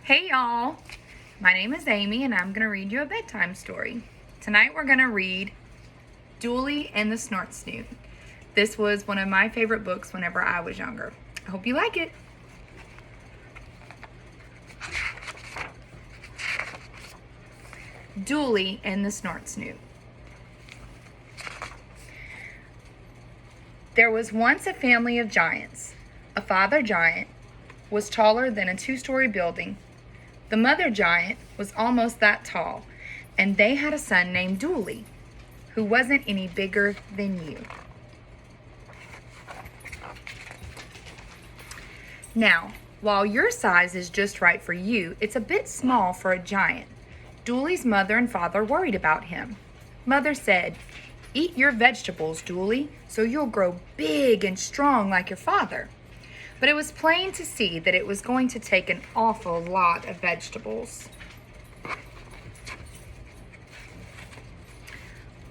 Hey y'all, my name is Amy and I'm going to read you a bedtime story. Tonight we're going to read Dooley and the Snortsnoot. This was one of my favorite books whenever I was younger. I hope you like it. Dooley and the Snortsnoot. There was once a family of giants. A father giant was taller than a two-story building. The mother giant was almost that tall, and they had a son named Dooley, who wasn't any bigger than you. Now, while your size is just right for you, it's a bit small for a giant. Dooley's mother and father worried about him. Mother said, "Eat your vegetables, Dooley, so you'll grow big and strong like your father." But it was plain to see that it was going to take an awful lot of vegetables.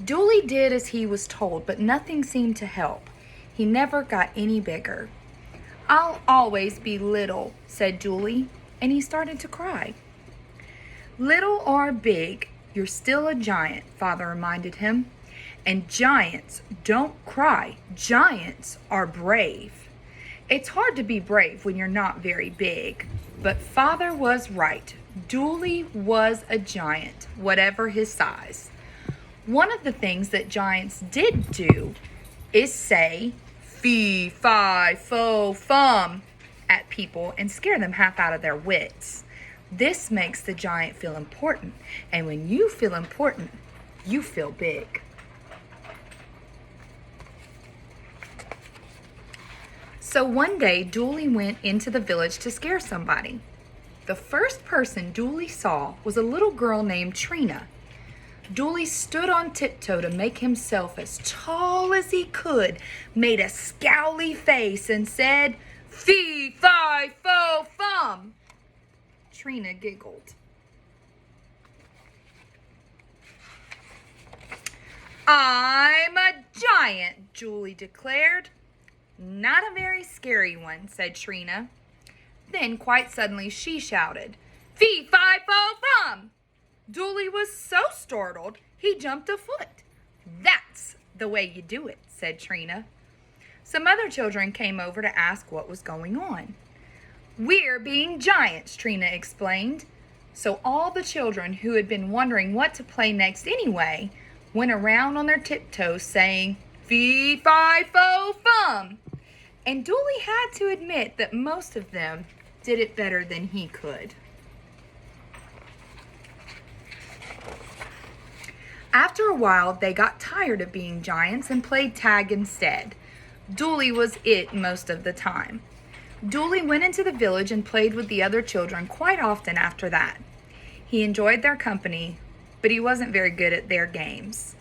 Dooley did as he was told, but nothing seemed to help. He never got any bigger. "I'll always be little," said Dooley, and he started to cry. "Little or big, you're still a giant," Father reminded him. "And giants don't cry. Giants are brave." It's hard to be brave when you're not very big, but Father was right. Dooley was a giant, whatever his size. One of the things that giants did do is say fee, fi, fo, fum at people and scare them half out of their wits. This makes the giant feel important, and when you feel important, you feel big. So one day, Dooley went into the village to scare somebody. The first person Dooley saw was a little girl named Trina. Dooley stood on tiptoe to make himself as tall as he could, made a scowly face, and said, "Fee, fi, fo, fum." Trina giggled. "I'm a giant," Dooley declared. "Not a very scary one," said Trina. Then, quite suddenly, she shouted, "Fee, fi, fo, fum!" Dooley was so startled, he jumped a foot. "That's the way you do it," said Trina. Some other children came over to ask what was going on. "We're being giants," Trina explained. So all the children who had been wondering what to play next anyway went around on their tiptoes saying, "Fee, fi, fo, fum." And Dooley had to admit that most of them did it better than he could. After a while, they got tired of being giants and played tag instead. Dooley was it most of the time. Dooley went into the village and played with the other children quite often after that. He enjoyed their company, but he wasn't very good at their games.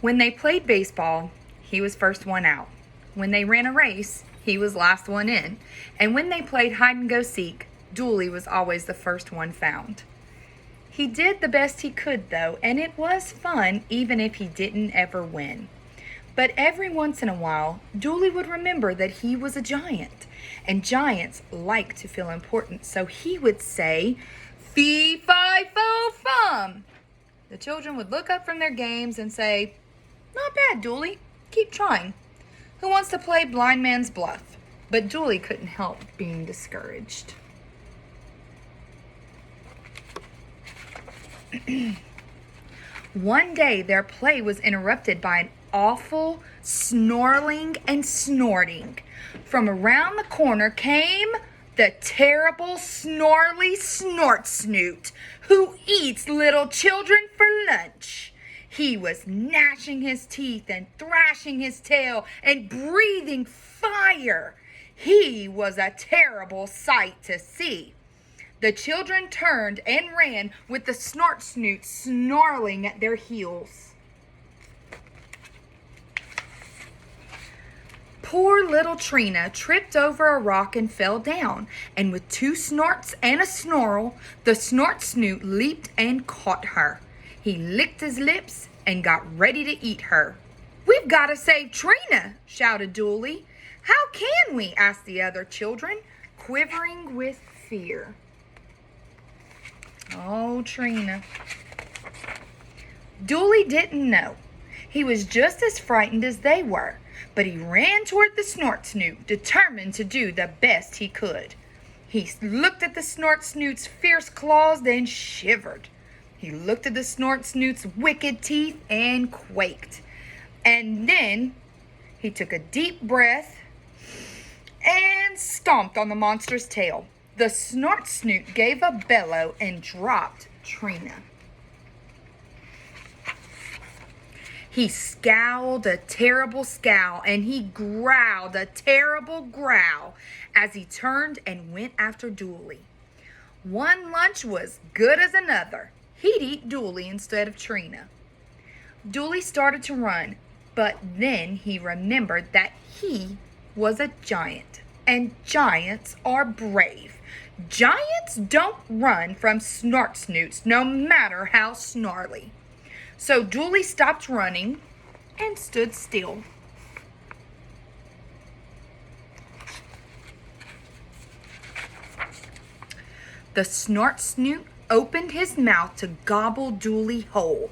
When they played baseball, he was first one out. When they ran a race, he was last one in. And when they played hide and go seek, Dooley was always the first one found. He did the best he could, though, and it was fun even if he didn't ever win. But every once in a while, Dooley would remember that he was a giant, and giants like to feel important, so he would say, "Fee, fi, fo, fum." The children would look up from their games and say, "Not bad, Dooley. Keep trying. Who wants to play blind man's bluff?" But Dooley couldn't help being discouraged. One day, their play was interrupted by an awful snarling and snorting. From around the corner came the terrible, snarly Snortsnoot, who eats little children for lunch. He was gnashing his teeth and thrashing his tail and breathing fire. He was a terrible sight to see. The children turned and ran with the Snortsnoot snarling at their heels. Poor little Trina tripped over a rock and fell down, and with two snorts and a snarl, the Snortsnoot leaped and caught her. He licked his lips and got ready to eat her. "We've got to save Trina," shouted Dooley. "How can we?" asked the other children, quivering with fear. Oh, Trina. Dooley didn't know. He was just as frightened as they were, but he ran toward the Snortsnoot, determined to do the best he could. He looked at the Snortsnoot's fierce claws, then shivered. He looked at the Snortsnoot's wicked teeth and quaked. And then he took a deep breath and stomped on the monster's tail. The Snortsnoot gave a bellow and dropped Trina. He scowled a terrible scowl, and he growled a terrible growl as he turned and went after Dooley. One lunch was good as another. He'd eat Dooley instead of Trina. Dooley started to run, but then he remembered that he was a giant, and giants are brave. Giants don't run from Snortsnoots, no matter how snarly. So Dooley stopped running and stood still. The Snortsnoot opened his mouth to gobble Dooley whole.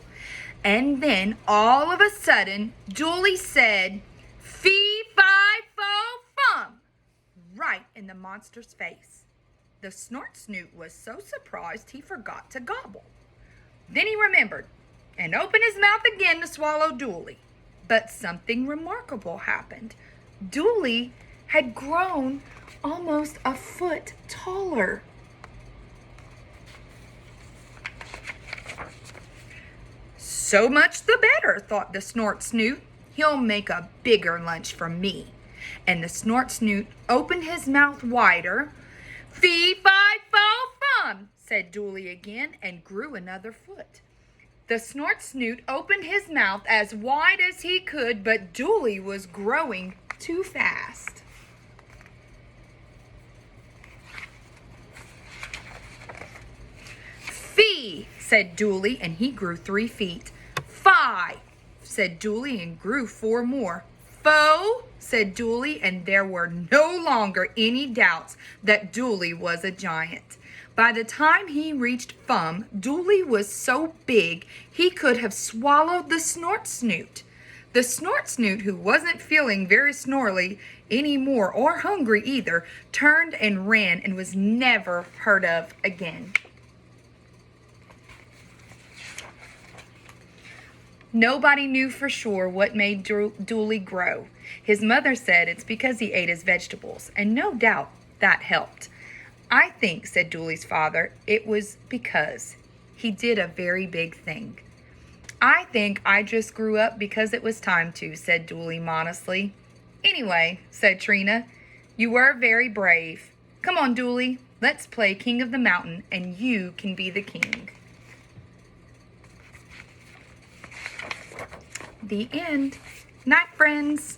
And then, all of a sudden, Dooley said, "Fee-fi-fo-fum," right in the monster's face. The Snortsnoot was so surprised he forgot to gobble. Then he remembered and opened his mouth again to swallow Dooley. But something remarkable happened. Dooley had grown almost a foot taller. So much the better, thought the Snortsnoot. He'll make a bigger lunch for me. And the Snortsnoot opened his mouth wider. "Fee-fi-fo-fum," said Dooley again, and grew another foot. The Snortsnoot opened his mouth as wide as he could, but Dooley was growing too fast. "Fee," said Dooley, and he grew 3 feet. "Fi," said Dooley, and grew 4 more. "Fo," said Dooley, and there were no longer any doubts that Dooley was a giant. By the time he reached Fum, Dooley was so big he could have swallowed the Snortsnoot. The Snortsnoot, who wasn't feeling very snorely anymore or hungry either, turned and ran and was never heard of again. Nobody knew for sure what made Dooley grow. His mother said it's because he ate his vegetables, and no doubt that helped. "I think," said Dooley's father, "it was because he did a very big thing." "I think I just grew up because it was time to," said Dooley modestly. "Anyway," said Trina, "you were very brave. Come on, Dooley, let's play King of the Mountain, and you can be the king." The end. Night, friends.